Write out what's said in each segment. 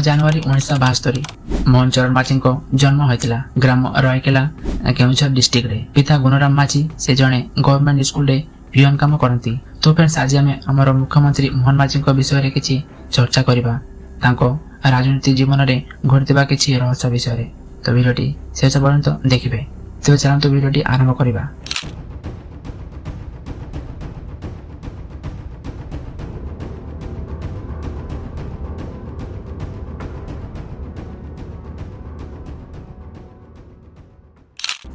ଜାନୁଆରୀ 1972 ମୋହନ ଚରଣ ମାଝୀଙ୍କ ଜନ୍ମ ହୋଇଥିଲା ଗ୍ରାମ ରାଇକେଲା କେଉଁଝର ଡିଷ୍ଟ୍ରିକ୍ଟରେ। ପିତା ଗୁଣରାମ ମାଝୀ ସେ ଜଣେ ଗଭର୍ଣ୍ଣମେଣ୍ଟ ସ୍କୁଲରେ ପିଅନ କାମ କରନ୍ତି। ତ ଫ୍ରେଣ୍ଡସ୍, ଆଜି ଆମେ ଆମର ମୁଖ୍ୟମନ୍ତ୍ରୀ ମୋହନ ମାଝୀଙ୍କ ବିଷୟରେ କିଛି ଚର୍ଚ୍ଚା କରିବା, ତାଙ୍କ ରାଜନୀତି ଜୀବନରେ ଘଟିଥିବା କିଛି ରହସ୍ୟ ବିଷୟରେ। ତ ଭିଡ଼ିଓଟି ଶେଷ ପର୍ଯ୍ୟନ୍ତ ଦେଖିବେ। ତେବେ ଚାଲନ୍ତୁ ଭିଡ଼ିଓଟି ଆରମ୍ଭ କରିବା।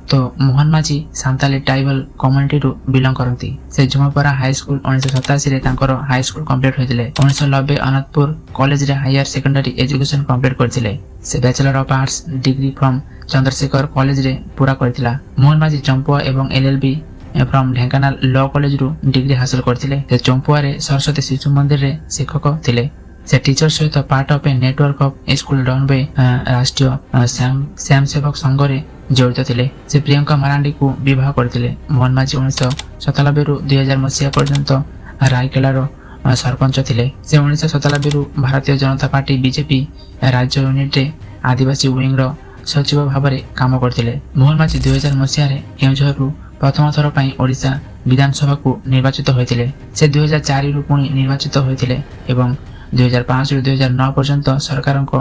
तो मोहन माझी सांताली ट्राइबल कम्युनिटी रु बिलंग करती। से झुमपरा हाई स्कूल 1987 रे तांकर हाई स्कूल कंप्लीट होइतिले। 1990 अनंतपुर कॉलेज रे हायर सेकेंडरी एजुकेशन कंप्लीट करथिले। से bachelor of arts degree from Chandrashekhar college रे पूरा करथिला। मोहन माझी चंपुआ एवं LLB from Dhenkanal law college रु डिग्री हासिल करथिले। से चंपुआ रे सरस्वती शिशु मंदिर रे शिक्षक थिले। से टीचर सहित part of a network of school run by राष्ट्रीय श्याम सेवक संघ रे जड़ित थिले। से प्रियंका मारांडी को विवाह करथिले। मोहन माझी 1997 रु 2000 मसीहा पर्यंत रायकेलार सरपंच थिले। से 1997 रु भारतीय जनता पार्टी बीजेपी राज्य यूनिट रे आदिवासी विंग रो सचिव भाव में काम करथिले। मोहन माझी 2000 मसीहा रे केउझर रु प्रथम थर पई ओडिशा विधानसभा को निर्वाचित होइतिले। से 2004 रु पुणी निर्वाचित होइतिले एवं 2005 रु 2009 पर्यंत सरकार को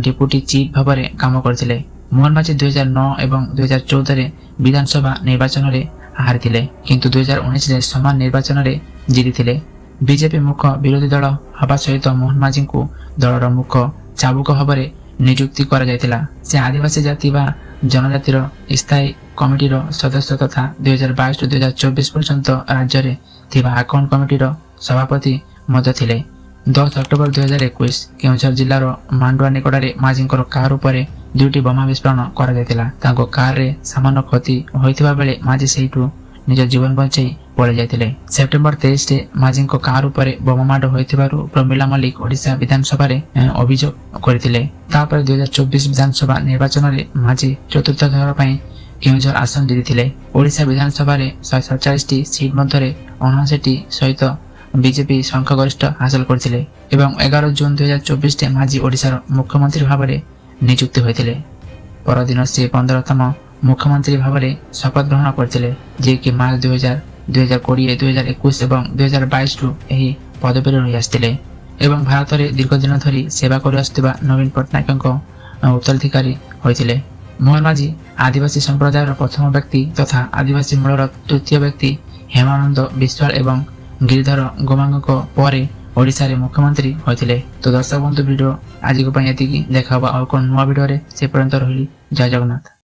डेप्यूटी चीफ भाव में काम करथिले। मोहन माझी 2009 एवं 2014 रे विधानसभा निर्वाचन रे हारिथिले, किंतु 2019 रे समान निर्वाचन रे जीतिथिले। बीजेपी मुख्य विरोधी दल हवा सहित मोहन माझी को दलर मुख्य चाबुक भाव में नियुक्ति करा जायतिला। से आदिवासी जाति बा जनजातिर स्थायी कमिटी रो सदस्य तथा 2022 रु 2024 पर्यंत राज्य रे थिबा अकाउंट कमिटी रो सभापति मध्य थिले। 10 अक्टोबर 2021 केउझर जिल्लार मांडुआ निकटरे माझींकर कार उपरे दुईटी बोमा विस्फोरण करा जायतिला। तांको कार रे सामान्य क्षति होइथिबा बेले माझी सेहिठु निज जीवन बचाई पळि जायतिले। सेप्टेम्बर 23 रे माझींको कार उपरे बोमा माड होइथिबारु प्रमिला मल्लिक ओडिशा विधानसभा रे अभियोग करथिले। तापर 2024 विधानसभा निर्वाचन रे माझी चतुर्थ थर पई केउझर आसन जीतिथिले। ओडिशा विधानसभा रे 147 टी सीट मध्यरे 59 टी सहित बीजेपी संख्यागरिष्ठ हासिल करथिले एवं 11 जून 2024 रे माझी ओडिशार मुख्यमंत्री भाव में नियुक्ति होइतिले। परदिन से 15तम मुख्यमंत्री भाव में शपथ ग्रहण करथिले, जे कि मार्च 2020, 2021 एवं 2022 रु एही पदवी रहि आस्तिले एवं भारत रे दीर्घ दिन धरी सेवा करि आस्तिबा नवीन पटनायक उत्तराधिकारी होइतिले। मोहन माझी आदिवासी संप्रदायर प्रथम व्यक्ति तथा आदिवासी मूलर तृतीय व्यक्ति हेमानंद विश्वाल एवं गिरिधर गोमांग परे ओडिशा रे मुख्यमंत्री होइतिले। तो दर्शक बंधु, वीडियो आज को एतिकी देखा और कोन नुआ वीडियो रे से पर्यंत रहिली। जय जगन्नाथ।